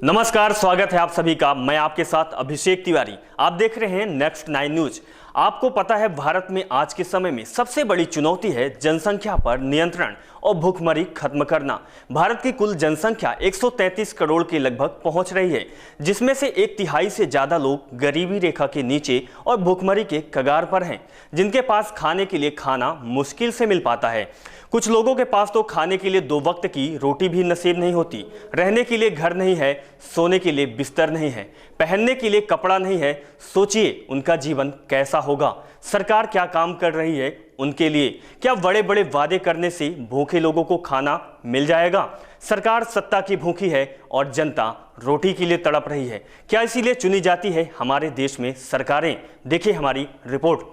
नमस्कार, स्वागत है आप सभी का। मैं आपके साथ अभिषेक तिवारी। आप देख रहे हैं नेक्स्ट 9 न्यूज। आपको पता है भारत में आज के समय में सबसे बड़ी चुनौती है जनसंख्या पर नियंत्रण और भूखमरी खत्म करना। भारत की कुल जनसंख्या 133 करोड़ के लगभग पहुंच रही है, जिसमें से 1/3 से ज्यादा लोग गरीबी रेखा के नीचे और भूखमरी के कगार पर हैं, जिनके पास खाने के लिए खाना मुश्किल से मिल पाता है। कुछ लोगों के पास तो खाने के लिए 2 वक्त की रोटी भी नसीब नहीं होती, रहने के लिए घर नहीं है, सोने के लिए बिस्तर नहीं है, पहनने के लिए कपड़ा नहीं है। सोचिए उनका जीवन कैसा होगा। सरकार क्या काम कर रही है उनके लिए? क्या बड़े बड़े वादे करने से भूखे लोगों को खाना मिल जाएगा? सरकार सत्ता की भूखी है और जनता रोटी के लिए तड़प रही है। क्या इसीलिए चुनी जाती है हमारे देश में सरकारें? देखिए हमारी रिपोर्ट।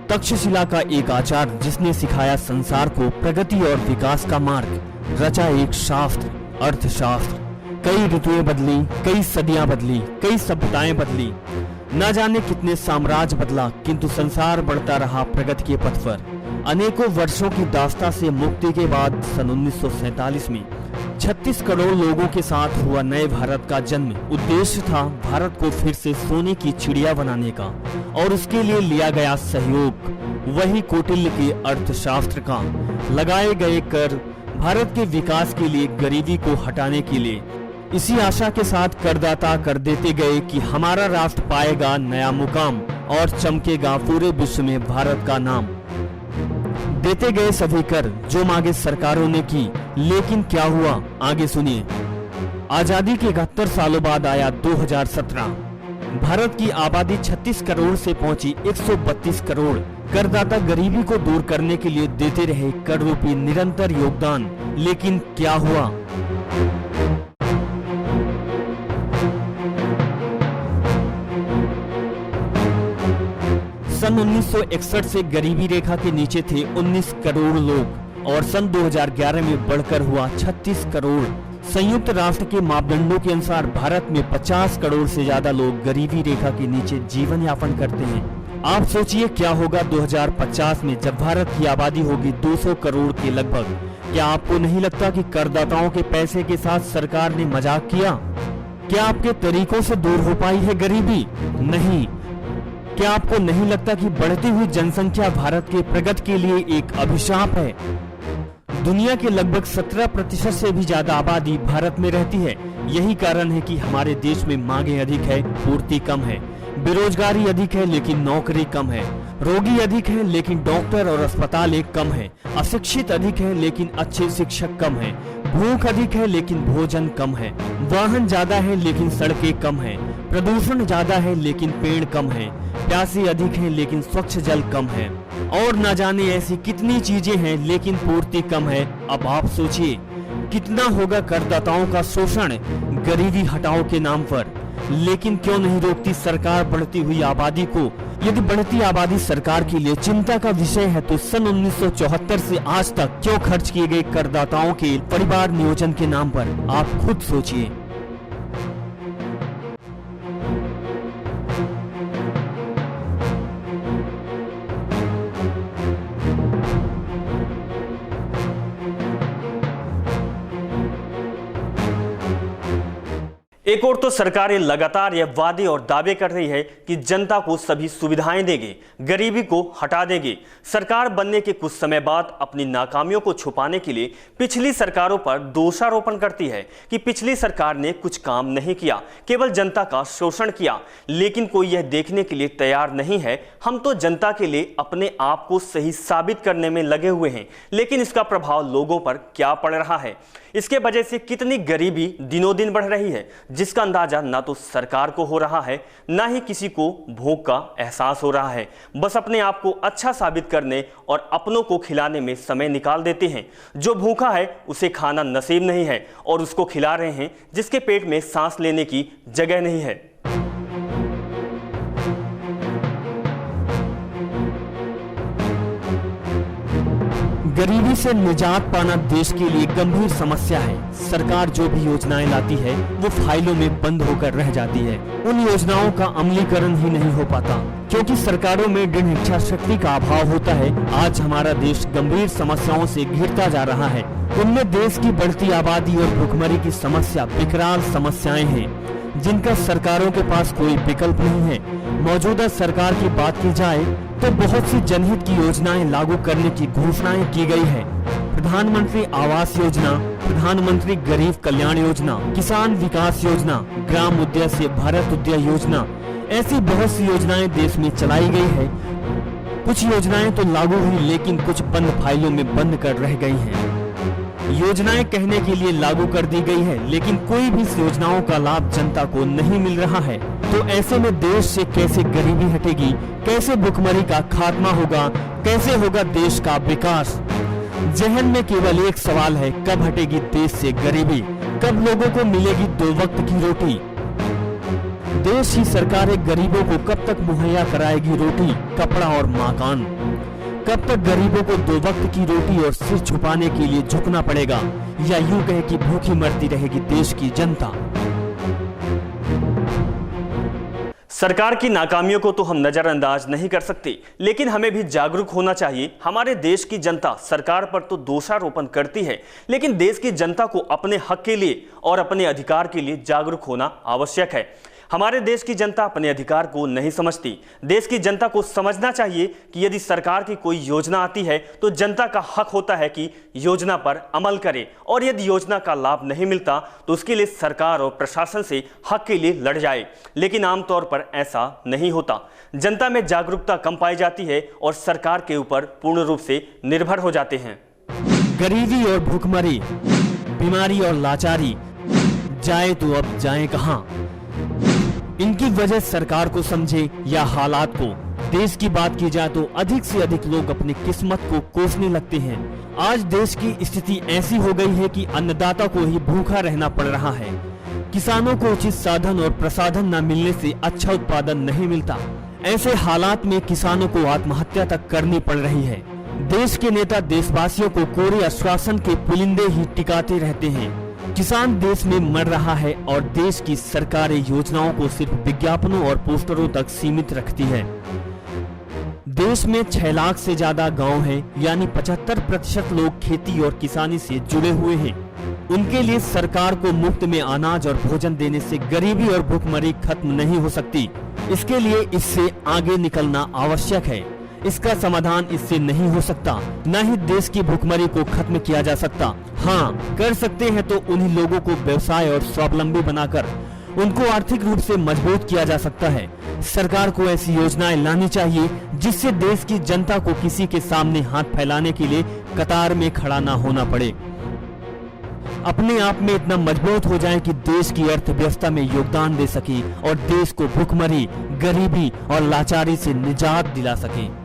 तक्षशिला का एक आचार्य जिसने सिखाया संसार को प्रगति और विकास का मार्ग, रचा एक शास्त्र, अर्थशास्त्र। कई ऋतुएं बदली, कई सदियां बदली, कई सभ्यताएं बदली, न जाने कितने साम्राज्य बदला, किंतु संसार बढ़ता रहा प्रगति के पथ पर। अनेकों वर्षों की दास्ता से मुक्ति के बाद सन 1947 में 36 करोड़ लोगों के साथ हुआ नए भारत का जन्म। उद्देश्य था भारत को फिर से सोने की चिड़िया बनाने का, और उसके लिए लिया गया सहयोग वही कौटिल्य के अर्थशास्त्र का। लगाए गए कर भारत के विकास के लिए, गरीबी को हटाने के लिए। इसी आशा के साथ करदाता कर देते गए कि हमारा राष्ट्र पाएगा नया मुकाम और चमकेगा पूरे विश्व में भारत का नाम। देते गए सभी कर जो मांगे सरकारों ने की, लेकिन क्या हुआ आगे सुनिए। आजादी के 71 सालों बाद आया 2017। भारत की आबादी 36 करोड़ से पहुंची 132 करोड़। करदाता गरीबी को दूर करने के लिए देते रहे कर रूपी निरंतर योगदान, लेकिन क्या हुआ? सन 1961 से गरीबी रेखा के नीचे थे 19 करोड़ लोग और सन 2011 में बढ़कर हुआ 36 करोड़। संयुक्त राष्ट्र के मापदंडों के अनुसार भारत में 50 करोड़ से ज्यादा लोग गरीबी रेखा के नीचे जीवन यापन करते हैं। आप सोचिए क्या होगा 2050 में, जब भारत की आबादी होगी 200 करोड़ के लगभग। क्या आपको नहीं लगता कि करदाताओं के पैसे के साथ सरकार ने मजाक किया? क्या आपके तरीकों से दूर हो पाई है गरीबी? नहीं। क्या आपको नहीं लगता कि बढ़ती हुई जनसंख्या भारत के प्रगति के लिए एक अभिशाप है? दुनिया के लगभग 17% से भी ज्यादा आबादी भारत में रहती है। यही कारण है कि हमारे देश में मांगे अधिक है, पूर्ति कम है। बेरोजगारी अधिक है लेकिन नौकरी कम है। रोगी अधिक है लेकिन डॉक्टर और अस्पताल कम है। अशिक्षित अधिक है लेकिन अच्छे शिक्षक कम है। भूख अधिक है लेकिन भोजन कम है। वाहन ज्यादा है लेकिन सड़कें कम है। प्रदूषण ज्यादा है लेकिन पेड़ कम है। प्यासे अधिक है लेकिन स्वच्छ जल कम है। और न जाने ऐसी कितनी चीजें हैं लेकिन पूर्ति कम है। अब आप सोचिए कितना होगा करदाताओं का शोषण गरीबी हटाओ के नाम पर। लेकिन क्यों नहीं रोकती सरकार बढ़ती हुई आबादी को? यदि बढ़ती आबादी सरकार के लिए चिंता का विषय है तो सन 1974 से आज तक क्यों खर्च किए गए करदाताओं के परिवार नियोजन के नाम पर? आप खुद सोचिए। एक और तो सरकारें लगातार यह वादे और दावे कर रही है कि जनता को सभी सुविधाएं देगी, गरीबी को हटा देगी। सरकार बनने के कुछ समय बाद अपनी नाकामियों को छुपाने के लिए पिछली सरकारों पर दोषारोपण करती है कि पिछली सरकार ने कुछ काम नहीं किया, केवल जनता का शोषण किया। लेकिन कोई यह देखने के लिए तैयार नहीं है। हम तो जनता के लिए अपने आप को सही साबित करने में लगे हुए हैं, लेकिन इसका प्रभाव लोगों पर क्या पड़ रहा है? इसके वजह से कितनी गरीबी दिनों दिन बढ़ रही है, जिसका अंदाजा ना तो सरकार को हो रहा है, ना ही किसी को भूख का एहसास हो रहा है। बस अपने आप को अच्छा साबित करने और अपनों को खिलाने में समय निकाल देते हैं। जो भूखा है उसे खाना नसीब नहीं है और उसको खिला रहे हैं जिसके पेट में सांस लेने की जगह नहीं है। गरीबी से निजात पाना देश के लिए गंभीर समस्या है। सरकार जो भी योजनाएं लाती है वो फाइलों में बंद होकर रह जाती है। उन योजनाओं का अमलीकरण ही नहीं हो पाता क्योंकि सरकारों में दृढ़ इच्छा शक्ति का अभाव होता है। आज हमारा देश गंभीर समस्याओं से घिरता जा रहा है। उनमें देश की बढ़ती आबादी और भुखमरी की समस्या विकराल समस्याएं हैं जिनका सरकारों के पास कोई विकल्प नहीं है। मौजूदा सरकार की बात की जाए तो बहुत सी जनहित की योजनाएं लागू करने की घोषणाएं की गई है। प्रधानमंत्री आवास योजना, प्रधानमंत्री गरीब कल्याण योजना, किसान विकास योजना, ग्राम उदय से भारत उदय योजना, ऐसी बहुत सी योजनाएं देश में चलाई गई है। कुछ योजनाएं तो लागू हुई लेकिन कुछ बंद फाइलों में बंद कर रह गई हैं। योजनाएं कहने के लिए लागू कर दी गई है लेकिन कोई भी इस योजनाओं का लाभ जनता को नहीं मिल रहा है। तो ऐसे में देश से कैसे गरीबी हटेगी, कैसे भुखमरी का खात्मा होगा, कैसे होगा देश का विकास? जहन में केवल एक सवाल है, कब हटेगी देश से गरीबी, कब लोगों को मिलेगी 2 वक्त की रोटी? देश की सरकारें गरीबों को कब तक मुहैया कराएगी रोटी, कपड़ा और मकान? कब तक गरीबों को 2 वक्त की रोटी और सिर छुपाने के लिए झुकना पड़ेगा, या यूं कहे कि भूखी मरती रहेगी देश की जनता? सरकार की नाकामियों को तो हम नजरअंदाज नहीं कर सकते, लेकिन हमें भी जागरूक होना चाहिए। हमारे देश की जनता सरकार पर तो दोषारोपण करती है, लेकिन देश की जनता को अपने हक के लिए और अपने अधिकार के लिए जागरूक होना आवश्यक है। हमारे देश की जनता अपने अधिकार को नहीं समझती। देश की जनता को समझना चाहिए कि यदि सरकार की कोई योजना आती है तो जनता का हक होता है कि योजना पर अमल करे, और यदि योजना का लाभ नहीं मिलता तो उसके लिए सरकार और प्रशासन से हक के लिए लड़ जाए। लेकिन आमतौर पर ऐसा नहीं होता। जनता में जागरूकता कम पाई जाती है और सरकार के ऊपर पूर्ण रूप से निर्भर हो जाते हैं। गरीबी और भुखमरी, बीमारी और लाचारी, जाए तो अब जाए कहां? इनकी वजह सरकार को समझे या हालात को? देश की बात की जाए तो अधिक से अधिक लोग अपनी किस्मत को कोसने लगते हैं। आज देश की स्थिति ऐसी हो गई है कि अन्नदाता को ही भूखा रहना पड़ रहा है। किसानों को उचित साधन और प्रसाधन न मिलने से अच्छा उत्पादन नहीं मिलता। ऐसे हालात में किसानों को आत्महत्या तक करनी पड़ रही है। देश के नेता देशवासियों को कोरे आश्वासन के पुलिंदे ही टिकाते रहते हैं। किसान देश में मर रहा है और देश की सरकारें योजनाओं को सिर्फ विज्ञापनों और पोस्टरों तक सीमित रखती है। देश में 6 लाख से ज्यादा गांव हैं, यानी 75% लोग खेती और किसानी से जुड़े हुए हैं। उनके लिए सरकार को मुफ्त में अनाज और भोजन देने से गरीबी और भुखमरी खत्म नहीं हो सकती। इसके लिए इससे आगे निकलना आवश्यक है। इसका समाधान इससे नहीं हो सकता। न ही देश की भुखमरी को खत्म किया जा सकता। हाँ, कर सकते हैं तो उन्हीं लोगों को व्यवसाय और स्वावलंबी बनाकर उनको आर्थिक रूप से मजबूत किया जा सकता है। सरकार को ऐसी योजनाएं लानी चाहिए जिससे देश की जनता को किसी के सामने हाथ फैलाने के लिए कतार में खड़ा न होना पड़े। अपने आप में इतना मजबूत हो जाए कि देश की अर्थव्यवस्था में योगदान दे सके और देश को भुखमरी, गरीबी और लाचारी से निजात दिला सके।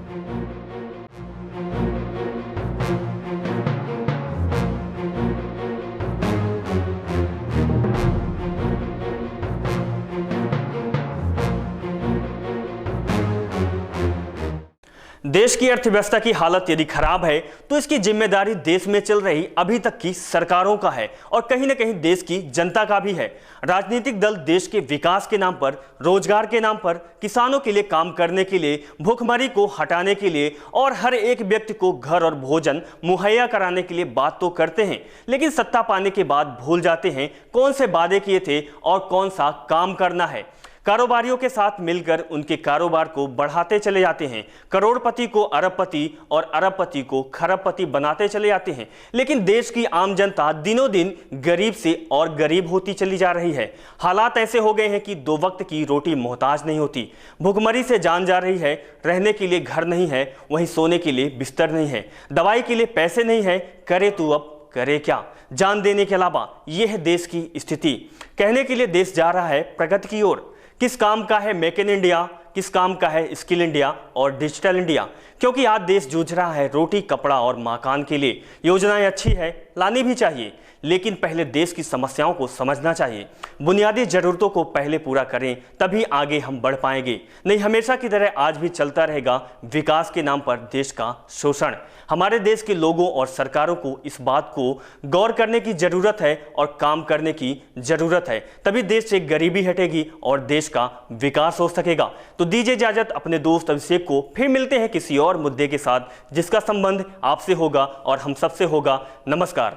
देश की अर्थव्यवस्था की हालत यदि खराब है तो इसकी जिम्मेदारी देश में चल रही अभी तक की सरकारों का है और कहीं ना कहीं देश की जनता का भी है। राजनीतिक दल देश के विकास के नाम पर, रोजगार के नाम पर, किसानों के लिए काम करने के लिए, भूखमरी को हटाने के लिए और हर एक व्यक्ति को घर और भोजन मुहैया कराने के लिए बात तो करते हैं, लेकिन सत्ता पाने के बाद भूल जाते हैं कौन से वादे किए थे और कौन सा काम करना है। कारोबारियों के साथ मिलकर उनके कारोबार को बढ़ाते चले जाते हैं। करोड़पति को अरबपति और अरबपति को खरबपति बनाते चले जाते हैं, लेकिन देश की आम जनता दिनों दिन गरीब से और गरीब होती चली जा रही है। हालात ऐसे हो गए हैं कि 2 वक्त की रोटी मोहताज नहीं होती। भुखमरी से जान जा रही है। रहने के लिए घर नहीं है, वहीं सोने के लिए बिस्तर नहीं है, दवाई के लिए पैसे नहीं है। करे तो अब करे क्या, जान देने के अलावा। यह है देश की स्थिति। कहने के लिए देश जा रहा है प्रगति की ओर। किस काम का है मेक इन इंडिया, किस काम का है स्किल इंडिया और डिजिटल इंडिया, क्योंकि आज देश जूझ रहा है रोटी, कपड़ा और मकान के लिए। योजनाएं अच्छी है, लानी भी चाहिए, लेकिन पहले देश की समस्याओं को समझना चाहिए। बुनियादी जरूरतों को पहले पूरा करें, तभी आगे हम बढ़ पाएंगे। नहीं हमेशा की तरह आज भी चलता रहेगा विकास के नाम पर देश का शोषण। हमारे देश के लोगों और सरकारों को इस बात को गौर करने की जरूरत है और काम करने की जरूरत है, तभी देश से गरीबी हटेगी और देश का विकास हो सकेगा। तो दीजिए इजाजत, अपने दोस्त अभिषेक को फिर मिलते हैं किसी और मुद्दे के साथ जिसका संबंध आपसे होगा और हम सबसे होगा। नमस्कार।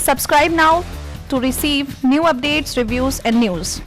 Subscribe now to receive new updates, reviews and news.